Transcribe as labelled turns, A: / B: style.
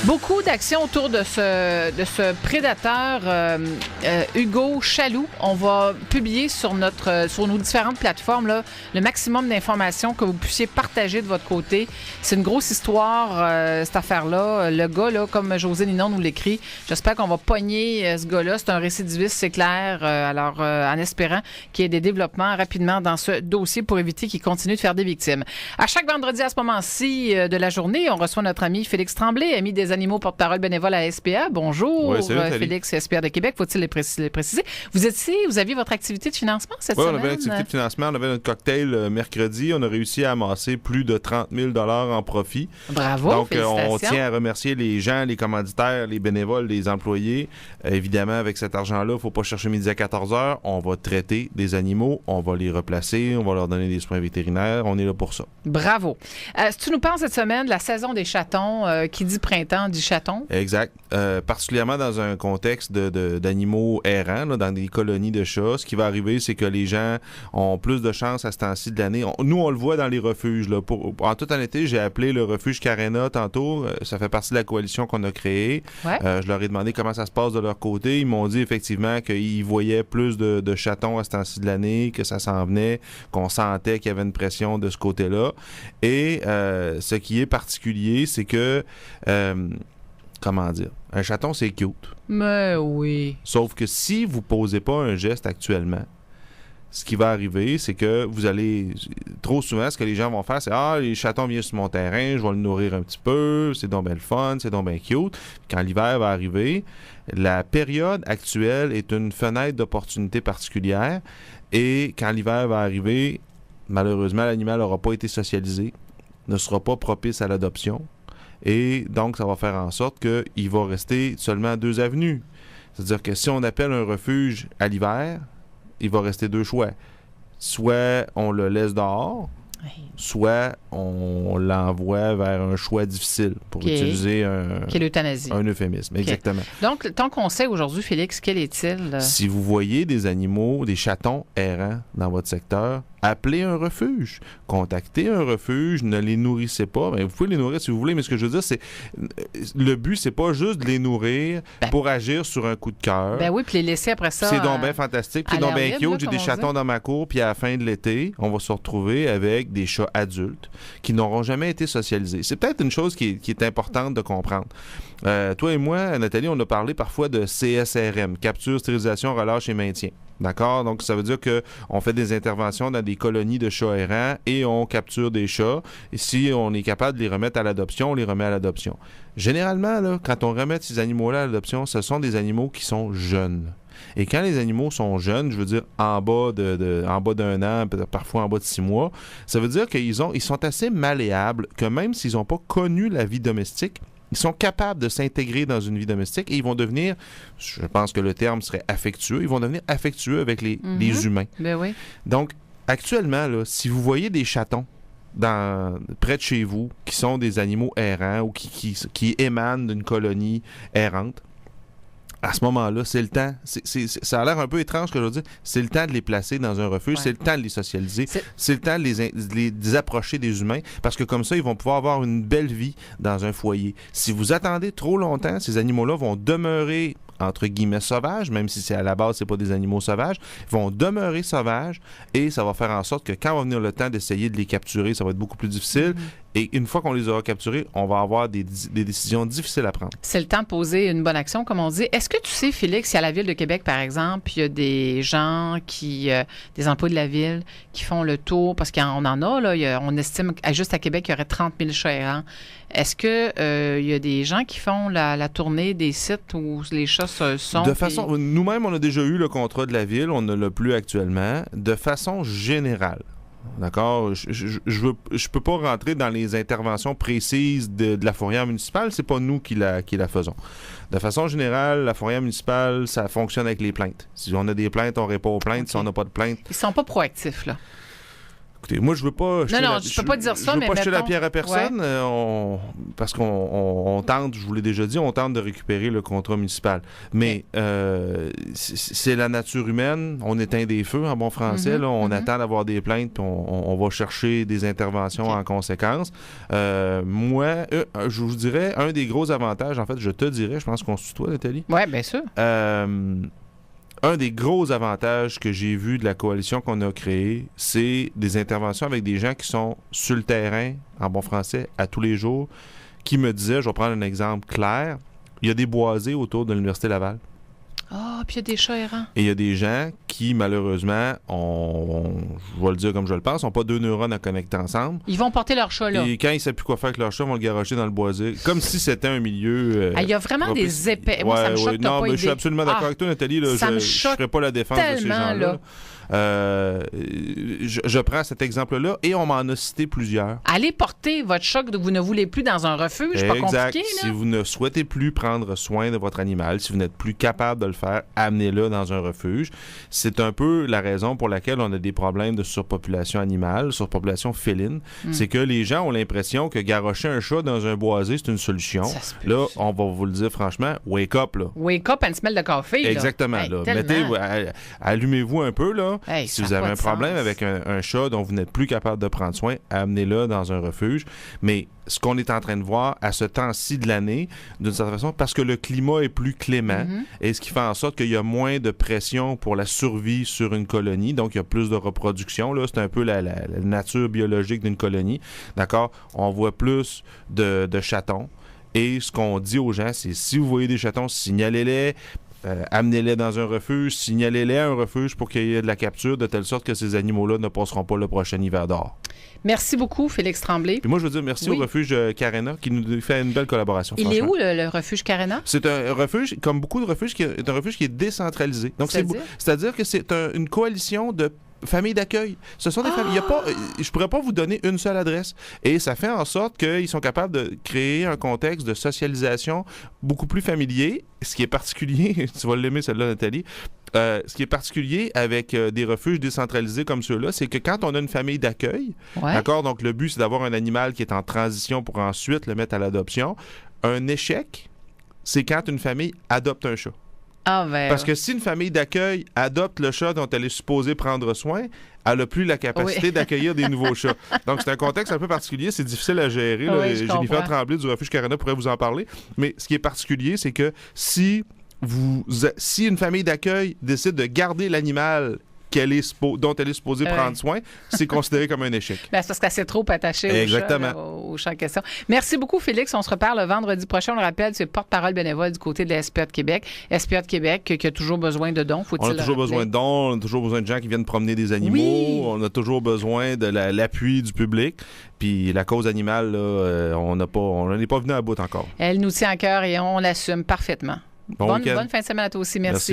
A: Beaucoup d'actions autour de ce prédateur Hugo Chaloux. On va publier sur nos différentes plateformes là, le maximum d'informations que vous puissiez partager de votre côté. C'est une grosse histoire, cette affaire-là. Le gars, là, comme José Ninon nous l'écrit, j'espère qu'on va pogner ce gars-là. C'est un récidiviste, c'est clair. Alors, en espérant qu'il y ait des développements rapidement dans ce dossier pour éviter qu'il continue de faire des victimes. À chaque vendredi à ce moment-ci de la journée, on reçoit notre ami Félix Tremblay, ami des animaux, porte-parole bénévole à SPA. Bonjour,
B: oui, salut,
A: Félix, SPA de Québec. Faut-il le préciser? Vous aviez votre activité de financement cette semaine?
B: Oui, on avait l'activité de financement. On avait notre cocktail mercredi. On a réussi à amasser plus de 30 000 $ en profit.
A: Bravo,
B: donc,
A: félicitations.
B: On tient à remercier les gens, les commanditaires, les bénévoles, les employés. Évidemment, avec cet argent-là, il ne faut pas chercher midi à 14 heures. On va traiter des animaux, on va les replacer, on va leur donner des soins vétérinaires. On est là pour ça.
A: Bravo. Si tu nous parles cette semaine de la saison des chatons, qui dit printemps, dit chaton.
B: Exact. Particulièrement dans un contexte d'animaux errants, là, dans des colonies de chats, ce qui va arriver, c'est que les gens ont plus de chances à ce temps-ci de l'année. Nous, on le voit dans les refuges. Là. En toute honnêteté, j'ai appelé le refuge Carena tantôt. Ça fait partie de la coalition qu'on a créée.
A: Ouais.
B: Je leur ai demandé comment ça se passe de leur côté. Ils m'ont dit effectivement qu'ils voyaient plus de chatons à ce temps-ci de l'année, que ça s'en venait, qu'on sentait qu'il y avait une pression de ce côté-là. Et ce qui est particulier, c'est que comment dire? Un chaton, c'est cute.
A: Mais oui.
B: Sauf que si vous posez pas un geste actuellement, ce qui va arriver, c'est que vous allez... Trop souvent, ce que les gens vont faire, c'est « Ah, les chatons viennent sur mon terrain, je vais le nourrir un petit peu, c'est donc bien le fun, c'est donc bien cute. » Quand l'hiver va arriver, la période actuelle est une fenêtre d'opportunité particulière. Et quand l'hiver va arriver, malheureusement, l'animal n'aura pas été socialisé, ne sera pas propice à l'adoption. Et donc, ça va faire en sorte qu'il va rester seulement 2 avenues. C'est-à-dire que si on appelle un refuge à l'hiver, il va rester 2 choix. Soit on le laisse dehors, soit on l'envoie vers un choix difficile pour utiliser un euphémisme. Exactement.
A: Donc, tant qu'on sait aujourd'hui, Félix, quel est-il?
B: Si vous voyez des animaux, des chatons errants dans votre secteur, appelez un refuge. Contactez un refuge, ne les nourrissez pas. Bien, vous pouvez les nourrir si vous voulez, mais ce que je veux dire, c'est le but, c'est pas juste de les nourrir pour agir sur un coup de cœur.
A: Ben oui, puis les laisser après ça.
B: C'est donc bien fantastique, c'est donc bien cute. J'ai des chatons dans ma cour, puis à la fin de l'été, on va se retrouver avec des chats adultes qui n'auront jamais été socialisés. C'est peut-être une chose qui est importante de comprendre. Toi et moi, Nathalie, on a parlé parfois de CSRM, capture, stérilisation, relâche et maintien. D'accord? Donc, ça veut dire qu'on fait des interventions dans des colonies de chats errants et on capture des chats. Et si on est capable de les remettre à l'adoption, on les remet à l'adoption. Généralement, là, quand on remet ces animaux-là à l'adoption, ce sont des animaux qui sont jeunes. Et quand les animaux sont jeunes, je veux dire en bas d'un an, parfois en bas de 6 mois, ça veut dire qu'ils sont assez malléables, que même s'ils n'ont pas connu la vie domestique, ils sont capables de s'intégrer dans une vie domestique et ils vont devenir, je pense que le terme serait affectueux, ils vont devenir affectueux avec les humains.
A: Ben oui.
B: Donc, actuellement, là, si vous voyez des chatons près de chez vous qui sont des animaux errants ou qui émanent d'une colonie errante, à ce moment-là, c'est le temps. Ça a l'air un peu étrange que je veux dire. C'est le temps de les placer dans un refuge. Ouais. C'est le temps de les socialiser. C'est le temps de les approcher des humains parce que comme ça, ils vont pouvoir avoir une belle vie dans un foyer. Si vous attendez trop longtemps, ces animaux-là vont demeurer entre guillemets sauvages, même si c'est à la base, c'est pas des animaux sauvages, ils vont demeurer sauvages et ça va faire en sorte que quand va venir le temps d'essayer de les capturer, ça va être beaucoup plus difficile. Et une fois qu'on les aura capturés, on va avoir des décisions difficiles à prendre.
A: C'est le temps de poser une bonne action, comme on dit. Est-ce que tu sais, Félix, si à la Ville de Québec, par exemple, il y a des gens des emplois de la Ville qui font le tour, parce qu'on en a, là, on estime juste à Québec, il y aurait 30 000 chats errants. Est-ce que il y a des gens qui font la tournée des sites où les chats sont?
B: De façon, nous-mêmes, on a déjà eu le contrat de la Ville, on ne l'a plus actuellement. De façon générale, d'accord? Je peux pas rentrer dans les interventions précises de la fourrière municipale. C'est pas nous qui la faisons. De façon générale, la fourrière municipale, ça fonctionne avec les plaintes. Si on a des plaintes, on répond aux plaintes. Okay. Si on n'a pas de plaintes...
A: Ils sont pas proactifs, là.
B: Écoutez, moi, je veux pas...
A: tu peux pas dire ça, mais
B: je veux pas jeter la
A: mettons...
B: pierre à personne, parce qu'on tente, je vous l'ai déjà dit, on tente de récupérer le contrat municipal. Mais c'est la nature humaine, on éteint des feux en bon français, là, on attend d'avoir des plaintes, puis on va chercher des interventions en conséquence. Moi, je vous dirais, un des gros avantages, en fait, je te dirais, je pense qu'on se tutoie, Nathalie?
A: Oui, bien sûr.
B: Un des gros avantages que j'ai vu de la coalition qu'on a créée, c'est des interventions avec des gens qui sont sur le terrain, en bon français, à tous les jours, qui me disaient, je vais prendre un exemple clair, il y a des boisés autour de l'Université Laval.
A: Puis il y a des chats errants.
B: Et il y a des gens qui, malheureusement, je vais le dire comme je le pense, n'ont pas deux neurones à connecter ensemble.
A: Ils vont porter leur chat là.
B: Et quand ils ne savent plus quoi faire avec leur chat, ils vont le garrocher dans le boisé. Comme si c'était un milieu...
A: il y a vraiment des épais. Moi, ça me choque
B: non, mais je suis absolument d'accord avec toi, Nathalie. Là, je ne ferai pas la défense de ces gens-là. Là. Je prends cet exemple-là et on m'en a cité plusieurs.
A: Allez porter votre chat que vous ne voulez plus dans un refuge, pas compliqué. Là.
B: Si vous ne souhaitez plus prendre soin de votre animal, si vous n'êtes plus capable de le faire, amenez-le dans un refuge. C'est un peu la raison pour laquelle on a des problèmes de surpopulation animale, surpopulation féline. C'est que les gens ont l'impression que garrocher un chat dans un boisé, c'est une solution. Là, on va vous le dire franchement, wake up. Là.
A: Wake up and smell de café.
B: Exactement.
A: Hey,
B: là. Allumez-vous un peu. Là.
A: Hey,
B: si vous avez un problème avec un chat dont vous n'êtes plus capable de prendre soin, amenez-le dans un refuge. Mais ce qu'on est en train de voir à ce temps-ci de l'année, d'une certaine façon, parce que le climat est plus clément, et ce qui fait en sorte qu'il y a moins de pression pour la survie sur une colonie, donc il y a plus de reproduction. Là, c'est un peu la nature biologique d'une colonie. D'accord? On voit plus de chatons. Et ce qu'on dit aux gens, c'est si vous voyez des chatons, signalez-les. Amenez-les dans un refuge, signalez-les à un refuge pour qu'il y ait de la capture, de telle sorte que ces animaux-là ne passeront pas le prochain hiver dehors.
A: Merci beaucoup, Félix Tremblay.
B: Puis moi, je veux dire merci au refuge Carena qui nous fait une belle collaboration.
A: Il est où, le refuge Carena? C'est un
B: refuge, comme beaucoup de refuges, qui est décentralisé. Donc, c'est-à-dire que c'est une coalition de familles d'accueil. Ce sont des familles. Je pourrais pas vous donner une seule adresse. Et ça fait en sorte qu'ils sont capables de créer un contexte de socialisation beaucoup plus familier. Ce qui est particulier, tu vas l'aimer celle-là, Nathalie, ce qui est particulier avec des refuges décentralisés comme ceux-là, c'est que quand on a une famille d'accueil, d'accord, donc le but, c'est d'avoir un animal qui est en transition pour ensuite le mettre à l'adoption. Un échec, c'est quand une famille adopte un chat. Parce que si une famille d'accueil adopte le chat dont elle est supposée prendre soin, elle n'a plus la capacité d'accueillir des nouveaux chats. Donc, c'est un contexte un peu particulier. C'est difficile à gérer. Jennifer Tremblay du refuge Carena pourrait vous en parler. Mais ce qui est particulier, c'est que si une famille d'accueil décide de garder l'animal dont elle est supposée prendre soin, c'est considéré comme un échec.
A: C'est parce qu'elle s'est trop attachée au chat en question. Merci beaucoup, Félix. On se reparle le vendredi prochain. On le rappelle, c'est porte-parole bénévole du côté de la SPA de Québec. SPA de Québec qui a toujours besoin de dons, faut-il le rappeler? On a toujours besoin de dons, on a toujours besoin de gens qui viennent promener des animaux, on a toujours besoin de l'appui du public. Puis la cause animale, là, on n'en est pas venu à bout encore. Elle nous tient à cœur et on l'assume parfaitement. Bonne fin de semaine à toi aussi. Merci.